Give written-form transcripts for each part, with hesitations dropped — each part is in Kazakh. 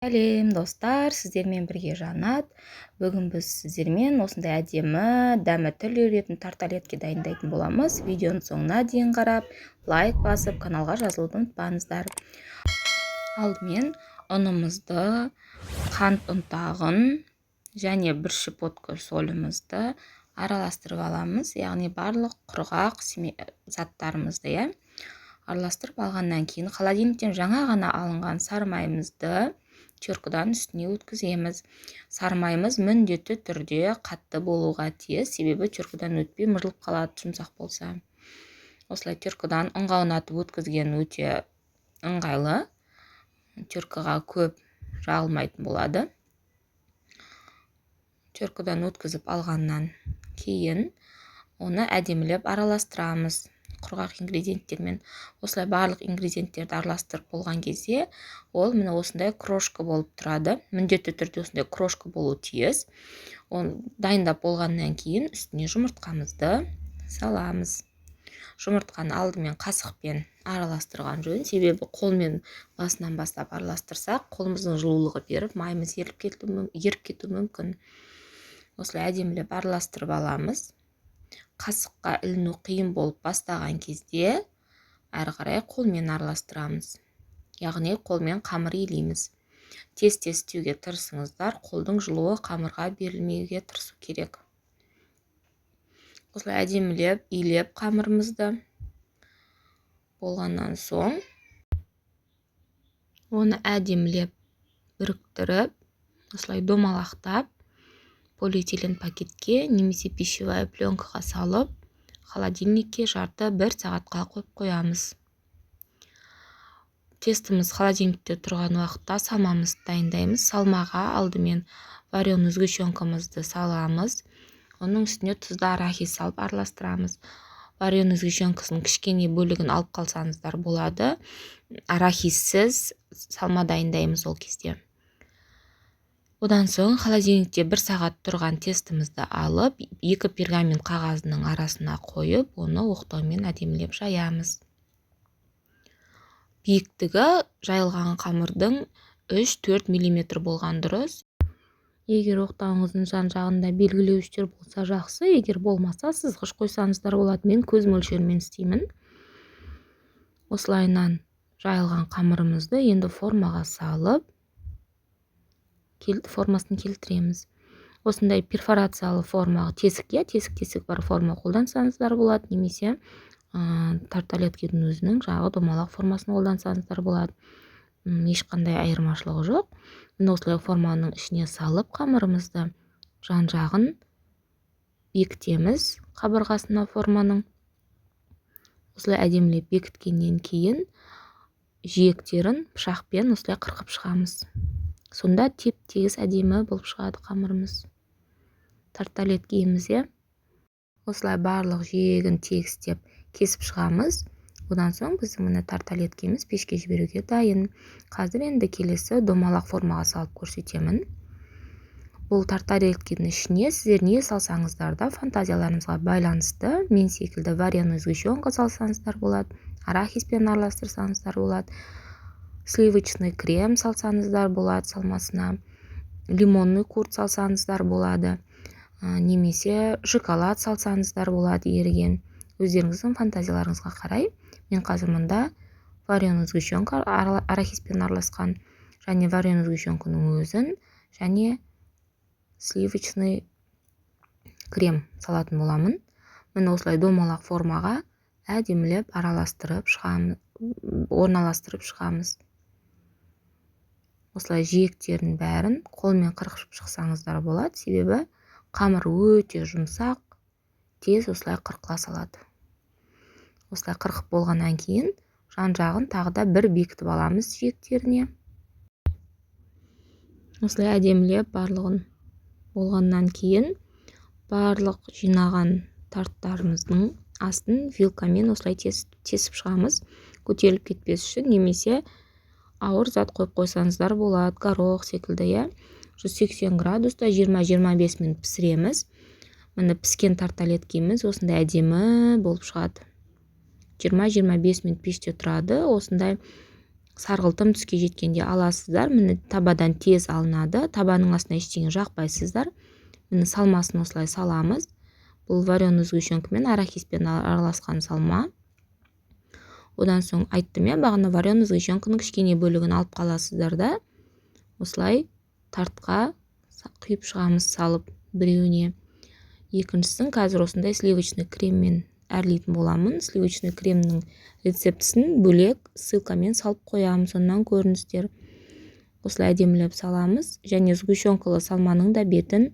Сәлем достар, сіздермен бірге Жанат. Бүгін біз сіздермен осындай әдемі, дәмі тіл үйіретін тарталетке дайындайтын боламыз. Видеоның соңына дейін қарап, лайк басып, каналға жазылуды ұмытпаңыздар. Алдымен ұнымызды, қант ұнтағын және бір щепотка солімізді араластырып аламыз. Яғни барлық құрғақ заттарымызды араластырып алғаннан кейін холодильниктен жаңа ғана алынған сары майымызды теркадан үстіне өткіземіз. Сары майымыз міндетті түрде қатты болуға тиіс, себебі теркадан өтпей мырылып қалады, жұмсақ болса. Осылай теркадан ұнға ұнатып өткізген өте ыңғайлы. Теркаға көп жағылмайтын болады. Теркадан өткізіп алғаннан кейін оны әдемілеп араластырамыз құрғақ ингредиенттермен. Осылай барлық ингредиенттерді араластырып болған кезде ол міне осындай крошка болып тұрады. Міндетті түрде осындай крошка болу тиіс. Оны дайындап болғаннан кейін үстіне жұмыртқамызды саламыз. Жұмыртқаны алдымен қасықпен араластырған жөн, себебі қолмен басынан бастап араластырсақ, қолымыздың жылулығы беріп, майымыз еріп кетуі мүмкін. Осылай әдемілеп араластырып аламыз. Қасыққа іліну қиын болып бастаған кезде әрі қарай қолмен араластырамыз. Яғни қолмен қамыр илейміз. Тез істеуге тырысыңыздар, қолдың жылуы қамырға берілмеуге тырысу керек. Осылай әдемілеп илеп қамырымызды болғаннан соң оны әдемілеп біріктіріп, осылай домалақтап полиэтилен пакетке немесе пищевая пленкаға салып, холодильникке жарты 1 сағатқа қойып қоямыз. Тестіміз холодильникте тұрған уақытта салмамызды дайындаймыз. Салмаға алдымен вареный сгущенкамызды саламыз. Оның үстіне тұзды арахис салып араластырамыз. Вареный сгущенкасының кішкене бөлігін алып қалсаңыздар болады. Арахиссіз салма дайындаймыз ол кезде. Одан соң холодильникте 1 сағат тұрған тестімізді алып, 2 пергамент қағазының арасына қойып, оны оқтаумен әдемілеп жаямыз. Биіктігі жайылған қамырдың 3-4 мм болған дұрыс. Егер оқтауыңыздың жан-жағында белгілеуіштер болса жақсы, егер болмаса сызғыш қойсаңыздар болады. Мен көз мөлшерімен істеймін. Осылайынан жайылған қамырымызды енді формаға салып, формасын келтіреміз. Осындай перфорациялы формаға тесік бар форма қолдансаңыздар болады, немесе тарталеткенің өзінің жағы домалақ формасын қолдансаңыздар болады. Ешқандай айырмашылығы жоқ. Осылай форманың ішіне салып қамырымызды жан-жағын бекітеміз қабырғасына форманың. Осылай әдемілеп бекіткеннен кейін жиектерін пышақпен осылай қырқып шығамыз. Сонда теп-тегіс әдемі болып шығады қамырымыз. Тарталеткеміз осылай барлық жиегін тегістеп кесіп шығамыз. Одан соң біздің міне тарталеткеміз пешке жіберуге дайын. Қазір енді келесі домалақ формаға салып көрсетемін. Бұл тарталеткенің ішіне сіздер не салсаңыздар да фантазияларыңызға байланысты. Мен секілді вареный сгущенка салсаңыздар болады, арахиспен араластырсаңыздар болады, сливочный крем салсаңыздар болады салмасына, лимонный курт салсаңыздар болады, немесе шоколад салсаңыздар болады еріген. Өздеріңіздің фантазияларыңызға қарай. Мен қазір мұнда вареный сгущенка арахиспен араласқан және вареный сгущенканың өзін және сливочный крем салатын боламын. Міне осылай домалақ формаға әдемілеп орналастырып шығамыз. Осылай жиектерін бәрін қолмен қырқып шықсаңыздар болады, себебі қамыр өте жұмсақ, тез осылай қырқыла салады. Осылай қырқып болғаннан кейін жан-жағын тағы да бір бекітіп аламыз жиектеріне. Осылай әдемілеп барлығын болғаннан кейін барлық жинаған тарттарымыздың астын вилкамен осылай тесіп шығамыз. Көтеріліп кетпес үшін, немесе ауыр зат қойып қойсаңыздар болады, горох секілді. 180 градуста 20-25 минут пісіреміз. Міне піскен тарталеткеміз осындай әдемі болып шығады. 20-25 минут пеште тұрады. Осындай сарғылтым түске жеткенде аласыздар. Міне табадан тез алынады. Табаның астына ештеңе жақпайсыздар. Міне салмасын осылай саламыз. Бұл вареный сгущенка мен арахиспен араласқан салма. Одан соң айттым бағана вареный сгущенканың кішкене бөлігін алып қаласыздар да. Осылай тартқа құйып шығамыз салып біреуіне. Екіншісін қазір осындай сливочный креммен әрлейтін боламын. Сливочный кремнің рецептісін бөлек ссылкамен салып қоямын, соннан көріңіздер. Осылай әдемілеп саламыз. Және сгущенкалы салманың да бетін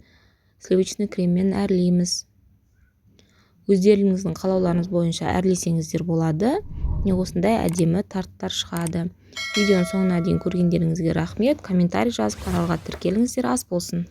сливочный креммен әрлейміз. Өздеріңіздің қалауларыңыз бойынша әрлесеңіздер болады. Осындай әдемі тарттар шығады. Видеоның соңына дейін көргендеріңізге рахмет. Комментарий жазып, каналға тіркеліңіздер, ас болсын.